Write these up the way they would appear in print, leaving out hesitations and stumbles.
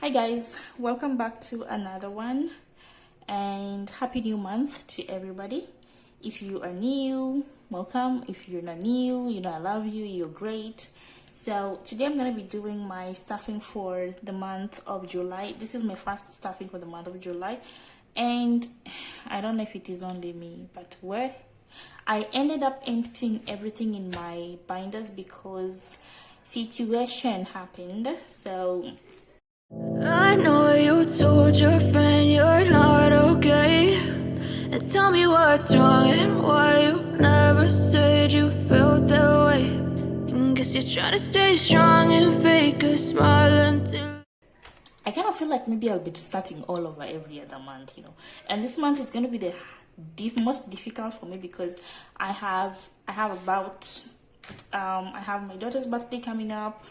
Hi guys, welcome back to another one, and happy new month to everybody. If you are new, welcome. If you're not new, you know I love you, you're great. So today I'm going to be doing my stuffing for the month of July. This is my first stuffing for the month of July, and I don't know if it is only me, but where I ended up emptying everything in my binders because situation happened. So I know you told your friend you're not okay, and tell me what's wrong and why you never said you felt that way. And guess you're trying to stay strong and fake a smile until I kind of feel like maybe I'll be starting all over every other month, and this month is going to be the most difficult for me because I have about I have my daughter's birthday coming up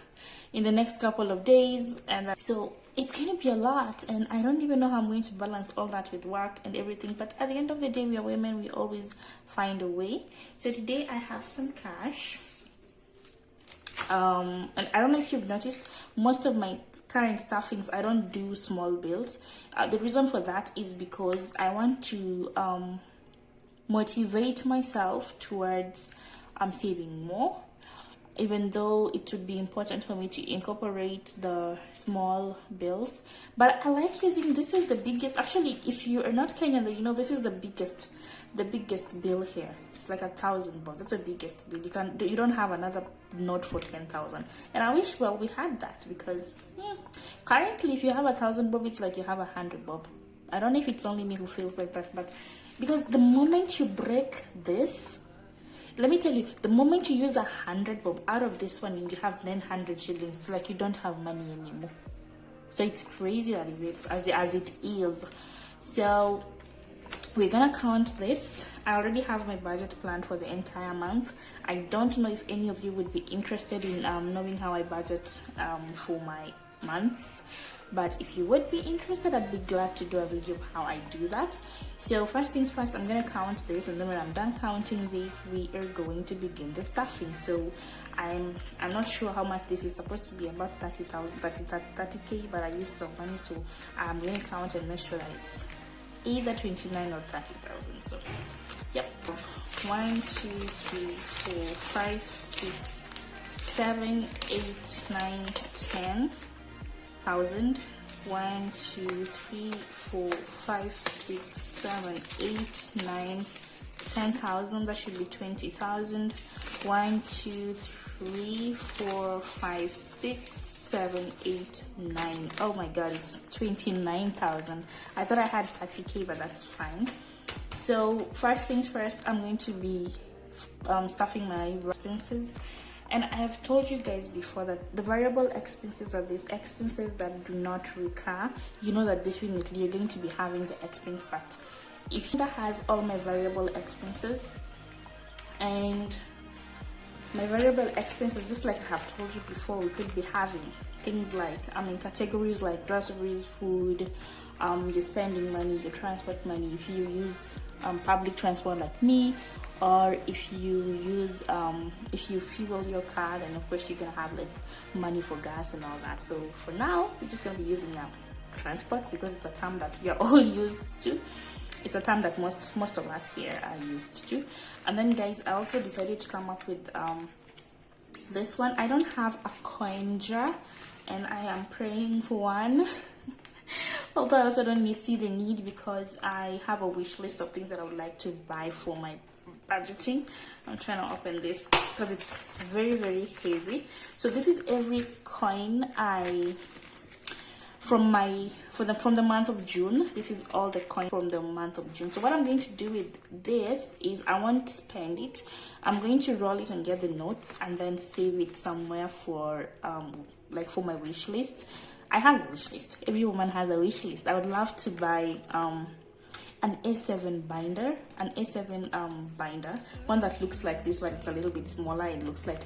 in the next couple of days, and so it's going to be a lot, and I don't even know how I'm going to balance all that with work and everything. But at the end of the day, we are women, we always find a way. So today I have some cash, and I don't know if you've noticed, most of my current stuffings I don't do small bills. The reason for that is because I want to motivate myself towards saving more, even though it would be important for me to incorporate the small bills. But I like using, this is the biggest, actually if you are not Kenyan, you know this is the biggest bill here. It's like 1,000 bob. That's the biggest bill. You don't have another note for 10,000, and I wish, well, we had that, because currently if you have 1,000 bob, it's like you have 100 bob. I don't know if it's only me who feels like that, but because the moment you break this, let me tell you, the moment you use 100 bob out of this one and you have 900 shillings, it's like you don't have money anymore. So it's crazy that as it is. So we're gonna count this. I already have my budget planned for the entire month. I don't know if any of you would be interested in knowing how I budget for my months, but if you would be interested, I'd be glad to do a video of how I do that. So first things first, I'm gonna count this, and then when I'm done counting this, we are going to begin the stuffing. So I'm not sure how much this is supposed to be, about 30k, but I used some money, so I'm gonna count and make sure that it's either 29 or 30,000. So yep, 1 2 3 4 5 6 7 8 9 10 thousand. 1 2 3 4 5 6 7 8 9 10,000. That should be 20,000. 1 2 3 4 5 6 7 8 9. Oh my god, it's 29,000. I thought I had 30k, but that's fine. So first things first, I'm going to be stuffing my expenses. And I have told you guys before that the variable expenses are these expenses that do not recur. You know that definitely you're going to be having the expense, but if that has all my variable expenses, and my variable expenses, just like I have told you before, we could be having things like, categories like groceries, food, your spending money, your transport money, if you use public transport like me, or if you use if you fuel your car, then of course you're gonna have like money for gas and all that. So for now, we're just gonna be using transport because it's a term that we are all used to. It's a term that most of us here are used to. And then guys, I also decided to come up with this one. I don't have a coin jar, and I am praying for one. Although I also don't see the need, because I have a wish list of things that I would like to buy for my budgeting. I'm trying to open this because it's very, very heavy. So this is every coin from the month of June. This is all the coins from the month of June. So what I'm going to do with this is, I won't spend it. I'm going to roll it and get the notes, and then save it somewhere for like for my wish list. I have a wish list. Every woman has a wish list. I would love to buy an A7 binder, binder, one that looks like this, but it's a little bit smaller. It looks like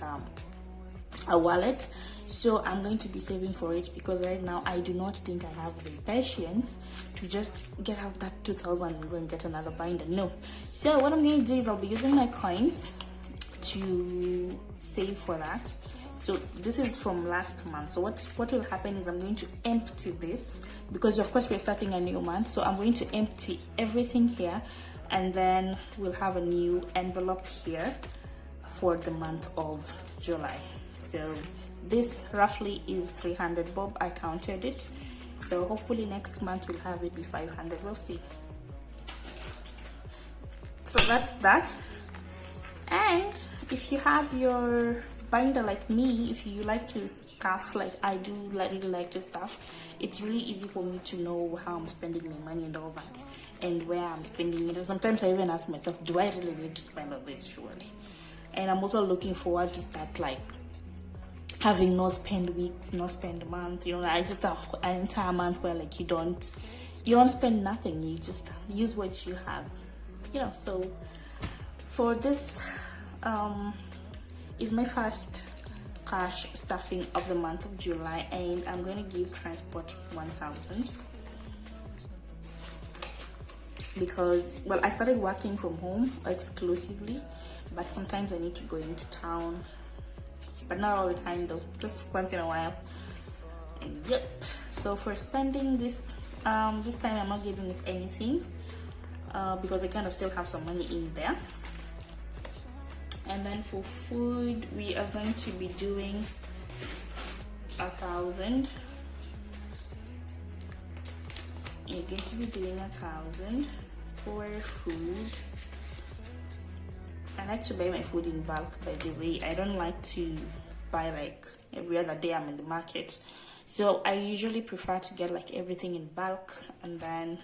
a wallet. So I'm going to be saving for it, because right now I do not think I have the patience to just get out that 2,000 and go and get another binder. No. So what I'm going to do is, I'll be using my coins to save for that. So this is from last month. So what will happen is I'm going to empty this, because of course we're starting a new month. So I'm going to empty everything here, and then we'll have a new envelope here for the month of July. So this roughly is 300 bob. I counted it. So hopefully next month we'll have it be 500. We'll see. So that's that. And if you have your binder like me, if you like to stuff like I do, really like to stuff, it's really easy for me to know how I'm spending my money and all that, and where I'm spending it. And sometimes I even ask myself, do I really need to spend all this surely? And I'm also looking forward to start like having no spend weeks, no spend months. You know, I just have an entire month where like you don't spend nothing, you just use what you have, you know. So for this is my first cash stuffing of the month of July, and I'm going to give transport 1,000 because, well, I started working from home exclusively, but sometimes I need to go into town, but not all the time though, just once in a while. And yep, so for spending this time I'm not giving it anything because I kind of still have some money in there. And then for food, we are going to be doing 1,000. You're going to be doing 1,000 for food. I like to buy my food in bulk, by the way. I don't like to buy like every other day I'm in the market. So I usually prefer to get like everything in bulk, and then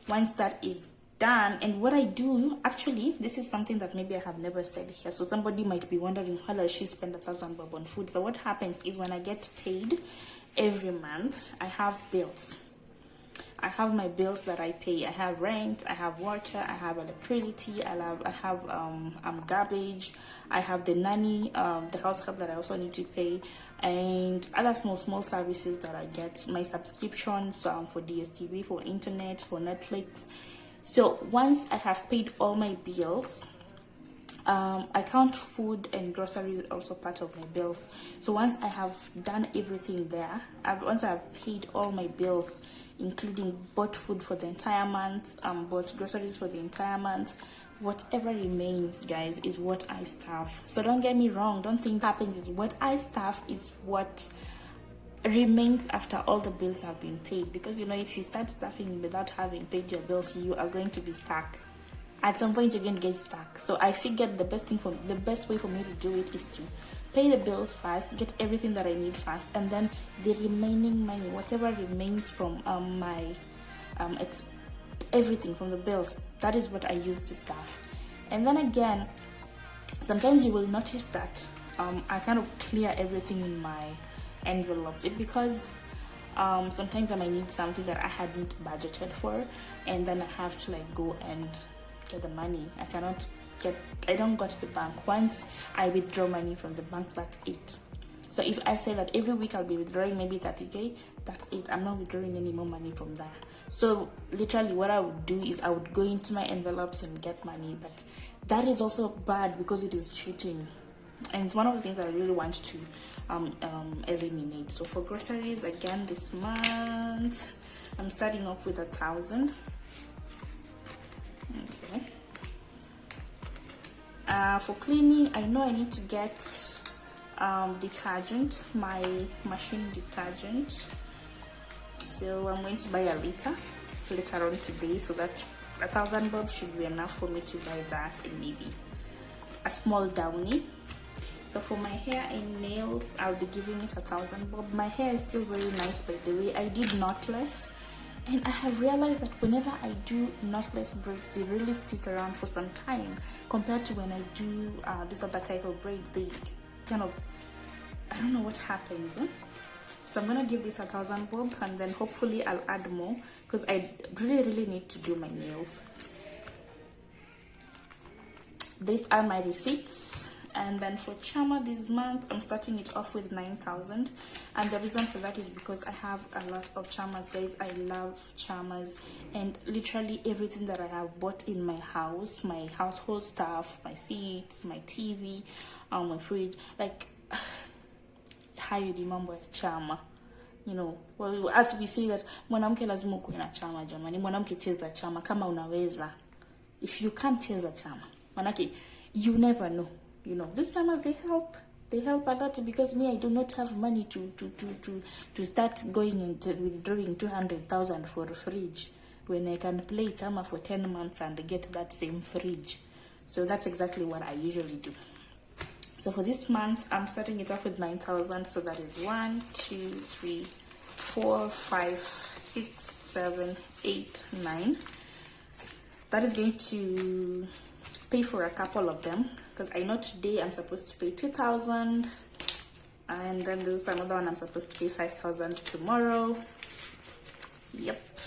once that is done, and what I do, actually, this is something that maybe I have never said here, so somebody might be wondering, how does she spend 1,000 bob on food? So what happens is when I get paid every month, I have bills. I have my bills that I pay. I have rent, I have water, I have electricity, I have garbage, I have the nanny, the house help that I also need to pay, and other small services that I get, my subscriptions for DSTV, for internet, for Netflix. So once I have paid all my bills, I count food and groceries also part of my bills. So once I have done everything there, once I have paid all my bills, including bought food for the entire month, bought groceries for the entire month, whatever remains, guys, is what I stuff. So don't get me wrong, don't think happens is what I stuff is what remains after all the bills have been paid, because you know, if you start stuffing without having paid your bills, you are going to be stuck. At some point you're going to get stuck. So I figured the best way for me to do it is to pay the bills first, get everything that I need first, and then the remaining money, whatever remains from everything from the bills, that is what I use to stuff. And then again, sometimes you will notice that I kind of clear everything in my envelopes, because sometimes I might need something that I hadn't budgeted for, and then I have to like go and get the money. I don't go to the bank. Once I withdraw money from the bank, that's it. So if I say that every week I'll be withdrawing maybe 30k, that's it. I'm not withdrawing any more money from there. So literally what I would do is I would go into my envelopes and get money, but that is also bad because it is cheating, and it's one of the things I really want to eliminate. So for groceries, again, this month I'm starting off with 1,000. Okay. For cleaning, I know I need to get detergent, my machine detergent. So I'm going to buy a liter later on today, so that 1,000 bob should be enough for me to buy that, and maybe a small downy. So for my hair and nails, I'll be giving it 1,000 bob. My hair is still very nice, by the way. I did knotless, and I have realized that whenever I do knotless braids, they really stick around for some time compared to when I do this other type of braids. They kind of, I don't know what happens. So I'm gonna give this 1,000 bob, and then hopefully I'll add more because I really need to do my nails. These are my receipts. And then for Chama this month, I'm starting it off with 9,000, and the reason for that is because I have a lot of Chamas, guys. I love Chamas, and literally everything that I have bought in my house, my household stuff, my seats, my TV, my fridge, like hayo ni mambo ya chama. You know, well, as we say that mwanamke lazima kuwe na chama jamani, mwanamke cheza chama kama unaweza. If you can't cheza chama, manake you never know. You know, these chamas, they help a lot, because me, I do not have money to start going and withdrawing 200,000 for a fridge when I can play chama for 10 months and get that same fridge. So that's exactly what I usually do. So for this month, I'm starting it off with 9,000. So that is 1, 2, 3, 4, 5, 6, 7, 8, 9. That is going to pay for a couple of them, because I know today I'm supposed to pay 2,000, and then there's another one I'm supposed to pay 5,000 tomorrow. Yep.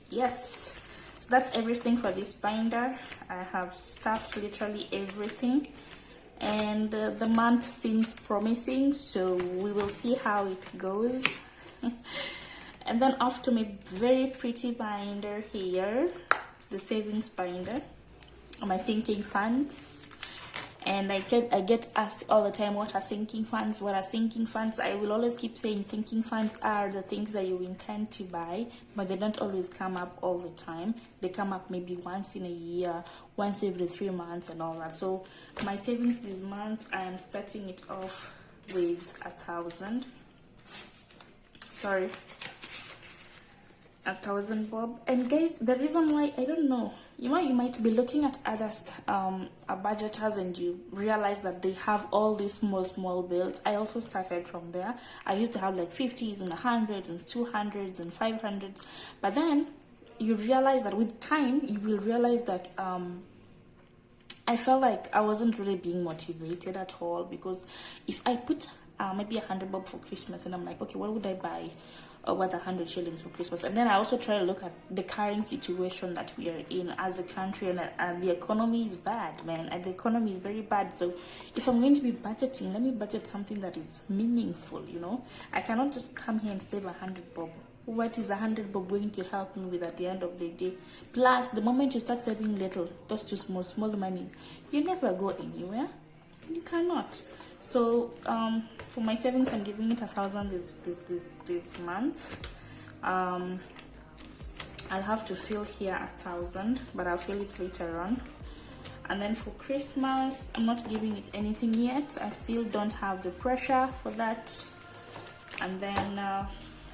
Yes. So that's everything for this binder. I have stuffed literally everything, and the month seems promising, so we will see how it goes. And then off to my very pretty binder here. It's the savings binder, my sinking funds. And I get asked all the time, what are sinking funds? What are sinking funds? I will always keep saying sinking funds are the things that you intend to buy, but they don't always come up all the time. They come up maybe once in a year, once every 3 months and all that. So my savings this month, I am starting it off with 1,000. Sorry. 1,000 bob. And guys, the reason why, I don't know, you might be looking at other budgeters and you realize that they have all these small bills. I also started from there. I used to have like 50s and 100s and 200s and 500s, but then you realize that with time you will realize that I felt like I wasn't really being motivated at all, because if I put maybe 100 bob for Christmas, and I'm like, okay, what would I buy worth 100 shillings for Christmas? And then I also try to look at the current situation that we are in as a country, and the economy is bad, man, and the economy is very bad. So if I'm going to be budgeting, let me budget something that is meaningful. You know, I cannot just come here and save 100 bob. What is 100 bob going to help me with at the end of the day? Plus, the moment you start saving little, those two small money, you never go anywhere. You cannot. So for my savings, I'm giving it 1,000 this month. I'll have to fill here 1,000, but I'll fill it later on. And then for Christmas, I'm not giving it anything yet. I still don't have the pressure for that. And then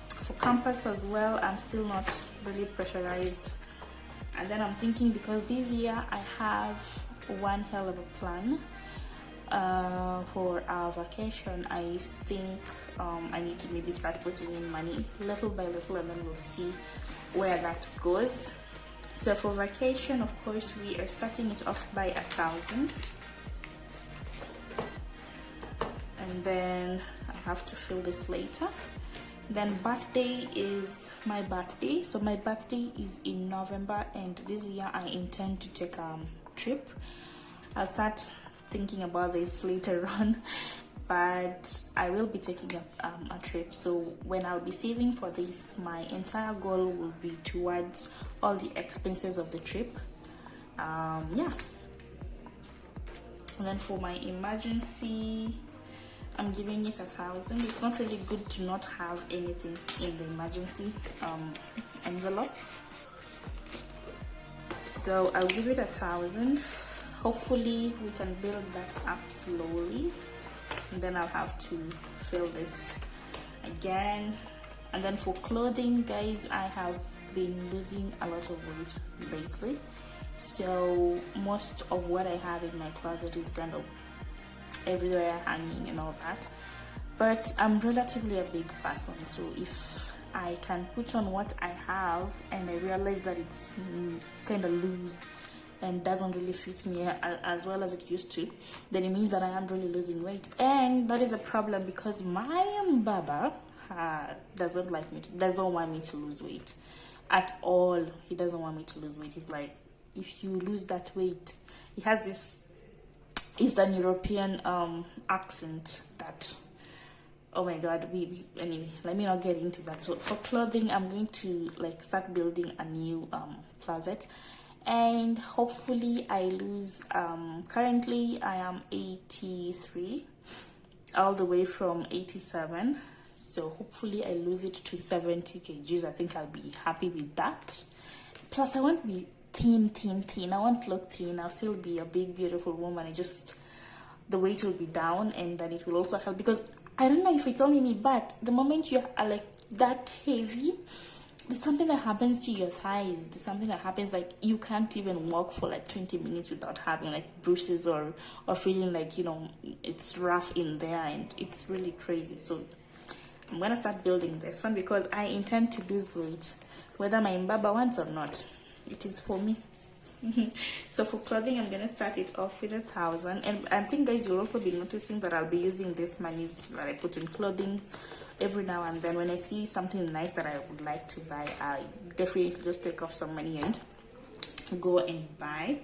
for campus as well, I'm still not really pressurized. And then I'm thinking, because this year I have one hell of a plan for our vacation. I think I need to maybe start putting in money little by little, and then we'll see where that goes. So for vacation, of course, we are starting it off by 1,000, and then I have to fill this later. Then birthday is my birthday. So my birthday is in November, and this year I intend to take a trip. I'll start thinking about this later on, but I will be taking a trip. So when I'll be saving for this, my entire goal will be towards all the expenses of the trip. Yeah. And then for my emergency, I'm giving it 1,000. It's not really good to not have anything in the emergency envelope, so I'll give it 1,000. Hopefully we can build that up slowly, and then I'll have to fill this again. And then for clothing, guys, I have been losing a lot of weight lately, so most of what I have in my closet is kind of everywhere hanging and all that. But I'm relatively a big person, so if I can put on what I have and I realize that it's kind of loose and doesn't really fit me as well as it used to, then it means that I am really losing weight. And that is a problem, because my baba doesn't want me to lose weight at all. He doesn't want me to lose weight. He's like, if you lose that weight, he has this Eastern European accent that, oh my god, anyway, let me not get into that. So for clothing, I'm going to like start building a new closet, and hopefully I lose. Currently I am 83, all the way from 87, so hopefully I lose it to 70 kgs. I think I'll be happy with that. Plus I won't be thin. I won't look thin. I'll still be a big beautiful woman. The weight will be down, and then it will also help, because I don't know if it's only me, but the moment you are like that heavy, there's something that happens to your thighs. There's something that happens, like you can't even walk for like 20 minutes without having like bruises or feeling like, you know, it's rough in there, and it's really crazy. So I'm gonna start building this one because I intend to lose weight, whether my mbaba wants or not. It is for me. So for clothing, I'm gonna start it off with 1,000, and I think, guys, you'll also be noticing that I'll be using this money that I put in clothing every now and then. When I see something nice that I would like to buy, I definitely just take off some money and go and buy.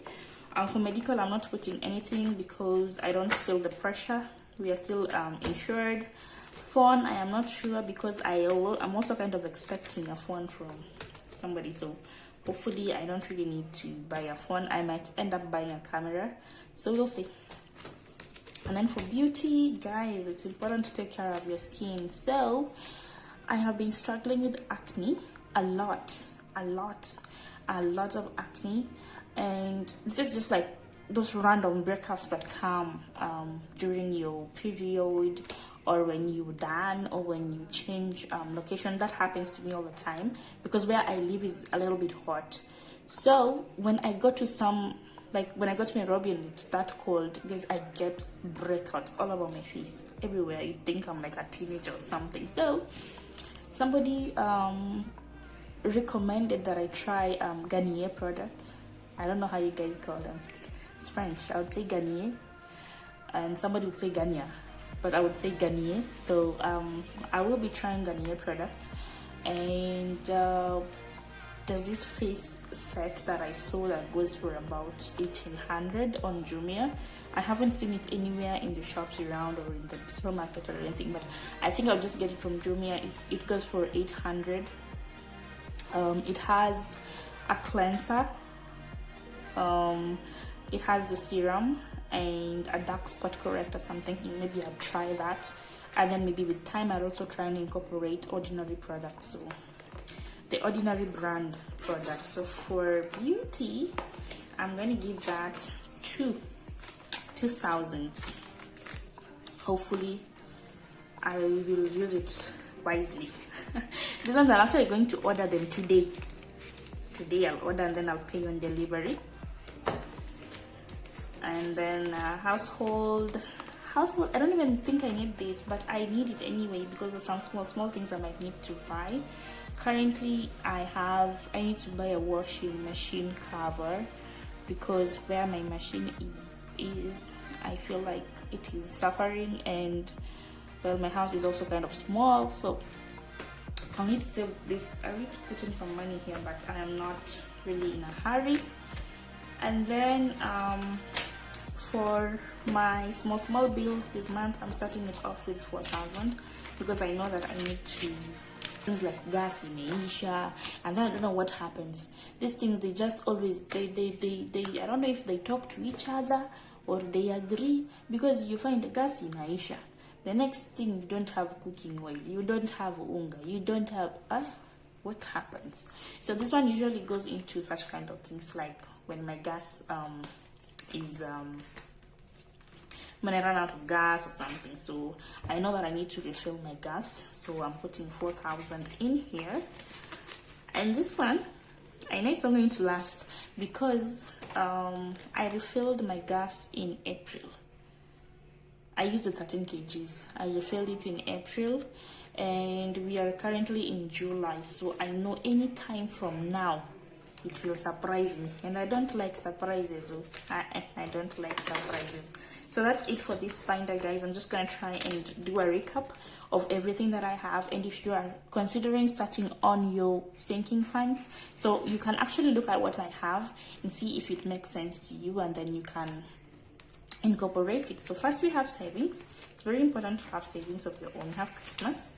For medical, I'm not putting anything because I don't feel the pressure. We are still insured. Phone, I am not sure because I'm also kind of expecting a phone from somebody, so hopefully I don't really need to buy a phone. I might end up buying a camera, so we'll see. And then for beauty, guys, it's important to take care of your skin. So I have been struggling with acne a lot of acne, and this is just like those random breakups that come during your period, or when you're done, or when you change location. That happens to me all the time because where I live is a little bit hot. So when I go to when I go to Nairobi and it's that cold, because I get breakouts all over my face, everywhere. You think I'm like a teenager or something. So somebody recommended that I try Garnier products. I don't know how you guys call them. It's French. I would say Garnier, and somebody would say Garnier, but I would say Garnier. So I will be trying Garnier products, and there's this face set that I saw that goes for about 1,800 on Jumia. I haven't seen it anywhere in the shops around or in the supermarket or anything, but I think I'll just get it from Jumia. It goes for 800. It has a cleanser, it has the serum, and a dark spot corrector. So I'm thinking maybe I'll try that, and then maybe with time I'll also try and incorporate Ordinary products, so the Ordinary brand products. So for beauty, I'm going to give that 2,000. Hopefully I will use it wisely. These ones I'm actually going to order them today. I'll order and then I'll pay on delivery. And then household, I don't even think I need this, but I need it anyway because there's some small things I might need to buy. Currently I need to buy a washing machine cover because where my machine is I feel like it is suffering, and well, my house is also kind of small, so I'll need to save this. I need to put in some money here, but I am not really in a hurry. And then for my small bills this month, I'm starting it off with 4,000 because I know that I need to things like gas in Asia, and then I don't know what happens. These things, they just always they I don't know if they talk to each other or they agree, because you find the gas in Asia, the next thing you don't have cooking oil, you don't have unga, you don't have what happens? So this one usually goes into such kind of things, like when my gas when I run out of gas or something. So I know that I need to refill my gas, so I'm putting 4,000 in here. And this one, I know it's not going to last because I refilled my gas in April. I used the 13 kgs. I refilled it in April, and we are currently in July, so I know any time from now it will surprise me, and I don't like surprises. I don't like surprises. So that's it for this binder, guys. I'm just gonna try and do a recap of everything that I have. And if you are considering starting on your sinking funds, so you can actually look at what I have and see if it makes sense to you, and then you can incorporate it. So first we have savings. It's very important to have savings of your own. You have Christmas,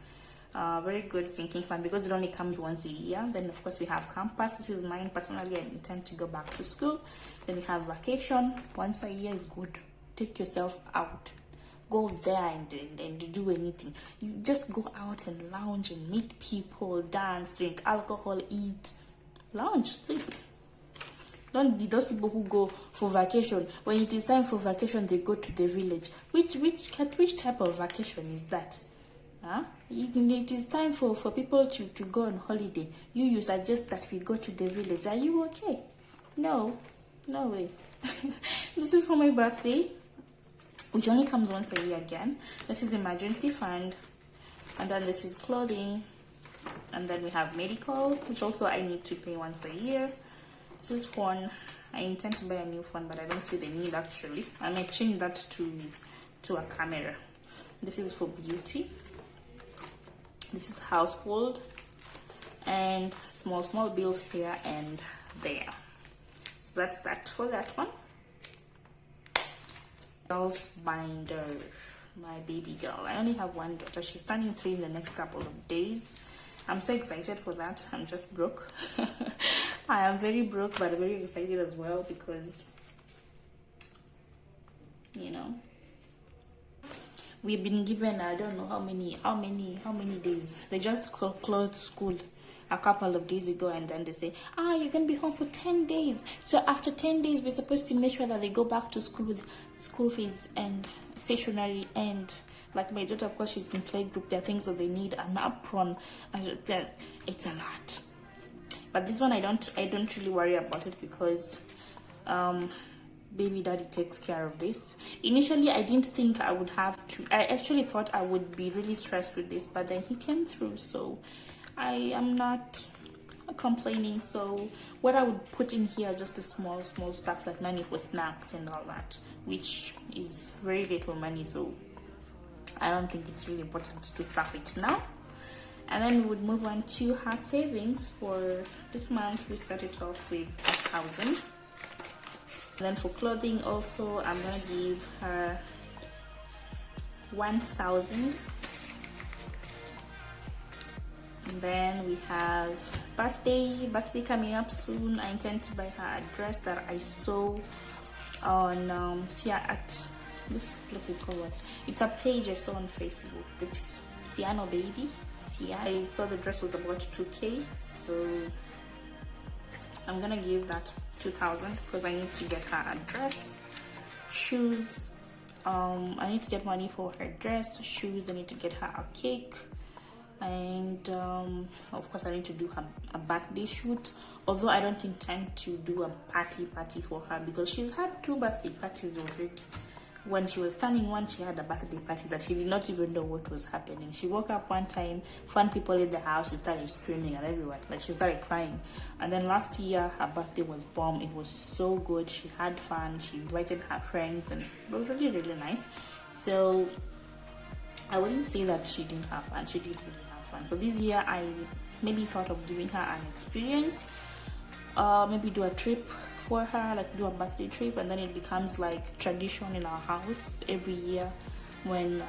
Very good sinking fund because it only comes once a year. Then of course we have campus. This is mine personally. I intend to go back to school. Then we have vacation. Once a year is good. Take yourself out. Go there and do anything. You just go out and lounge and meet people, dance, drink alcohol, eat, lounge, sleep. Don't be those people who go for vacation. When it is time for vacation, they go to the village. Which type of vacation is that? Huh? It is time for people to go on holiday. You suggest that we go to the village. Are you okay? No way. This is for my birthday, which only comes once a year again. This is emergency fund, and then this is clothing, and then we have medical, which also I need to pay once a year. This is phone. I intend to buy a new phone, but I don't see the need actually. I might change that to a camera. This is for beauty. This is household, and small bills here and there. So that's that for that one. Girl's binder, my baby girl. I only have one daughter. She's turning 3 in the next couple of days. I'm so excited for that. I'm just broke. I am very broke, but very excited as well because, you know, we've been given, I don't know how many days. They just closed school a couple of days ago, and then they say, you're gonna be home for 10 days. So after 10 days, we're supposed to make sure that they go back to school with school fees and stationery, and like my daughter, of course, she's in playgroup. There are things that they need, an apron. It's a lot. But this one, I don't really worry about it because baby daddy takes care of this. Initially, I didn't think I would have to. I actually thought I would be really stressed with this, but then he came through, so I am not complaining. So what I would put in here, just the small stuff like money for snacks and all that, which is very little money, so I don't think it's really important to stuff it now. And then we would move on to her savings. For this month, we started off with 1,000. Then for clothing also, I'm gonna give her 1,000. And then we have birthday coming up soon. I intend to buy her a dress that I saw on at this place is called what? It's a page I saw on Facebook. It's Siano Baby. I saw the dress was about 2K, so I'm gonna give that 2,000 because I need to get her a dress, shoes. I need to get money for her dress, shoes. I need to get her a cake, and of course I need to do her a birthday shoot. Although I don't intend to do a party for her because she's had 2 birthday parties already. When she was turning 1, she had a birthday party that she did not even know what was happening. She woke up one time, found people in the house, she started screaming at everyone, like she started crying. And then last year, her birthday was bomb. It was so good. She had fun. She invited her friends, and it was really, really nice. So I wouldn't say that she didn't have fun. She did really have fun. So this year, I maybe thought of giving her an experience. Maybe do a trip for her, like do a birthday trip, and then it becomes like tradition in our house every year. When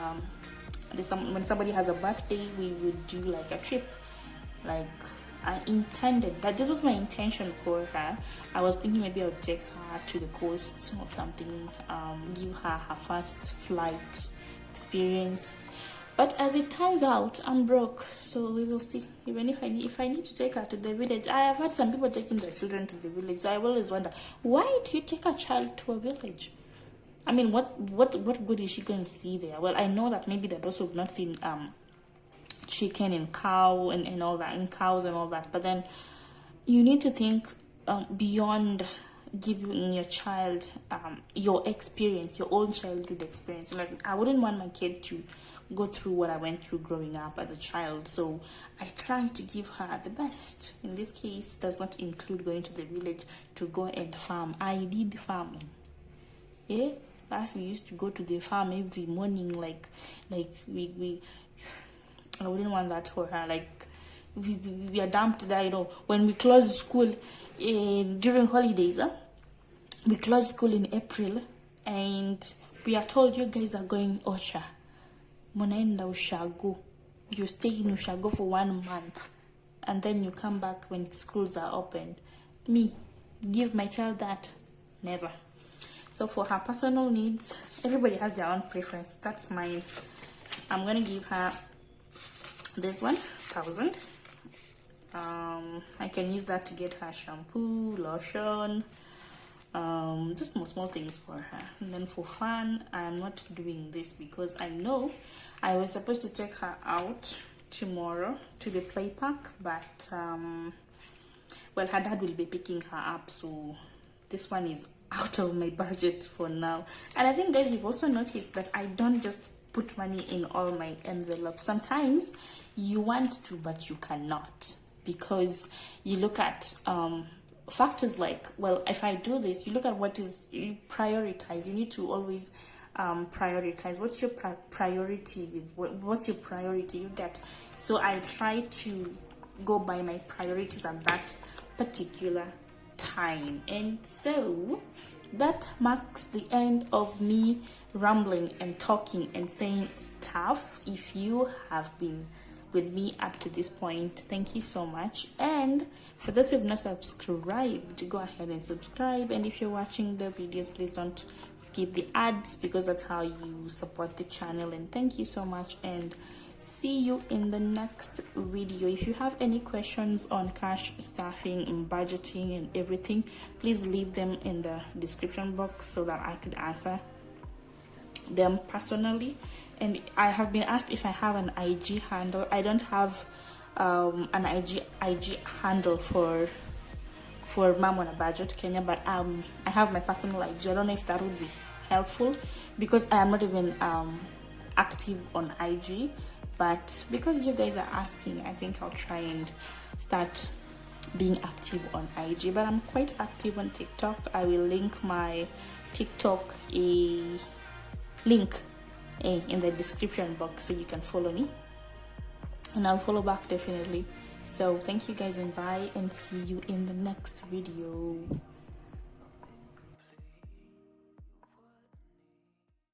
somebody has a birthday, we would do like a trip. Like I intended that this was my intention for her. I was thinking maybe I would take her to the coast or something, give her her first flight experience. But as it turns out, I'm broke, so we will see. Even if I need to take her to the village, I have had some people taking their children to the village. So I always wonder, why do you take a child to a village? I mean, what good is she going to see there? Well, I know that maybe that also have not seen chicken and cow and all that, and cows and all that. But then you need to think beyond giving your child your experience, your own childhood experience. Like I wouldn't want my kid to go through what I went through growing up as a child, so I try to give her the best. In this case, does not include going to the village to go and farm. I did farming. Last we used to go to the farm every morning. Like we I wouldn't want that for her. Like we are dumped there. When we close school during holidays, we close school in April, and we are told you guys are going Ocha. Munaenda ushago. you stay in Ushago for 1 month and then you come back when schools are opened. Me, give my child that? Never. So for her personal needs, everybody has their own preference. That's mine. I'm gonna give her this 1,000. I can use that to get her shampoo, lotion, just small things for her. And then for fun, I am not doing this because I know I was supposed to take her out tomorrow to the play park, but well, her dad will be picking her up, so this one is out of my budget for now. And I think, guys, you've also noticed that I don't just put money in all my envelopes. Sometimes you want to, but you cannot, because you look at factors like, well, if I do this, you look at what is, you prioritize. You need to always prioritize. What's your priority? What's your priority? You get. So I try to go by my priorities at that particular time. And so that marks the end of me rambling and talking and saying stuff. If you have been with me up to this point, thank you so much. And for those who have not subscribed, go ahead and subscribe. And if you're watching the videos, please don't skip the ads, because that's how you support the channel. And thank you so much, and see you in the next video. If you have any questions on cash staffing and budgeting and everything, please leave them in the description box so that I could answer them personally. And I have been asked if I have an IG handle. I don't have an IG handle for Momonabudgetke, but I have my personal IG. I don't know if that would be helpful, because I am not even active on IG. But because you guys are asking, I think I'll try and start being active on IG. But I'm quite active on TikTok. I will link my TikTok link in the description box so you can follow me, and I'll follow back definitely. So thank you guys, and bye, and see you in the next video.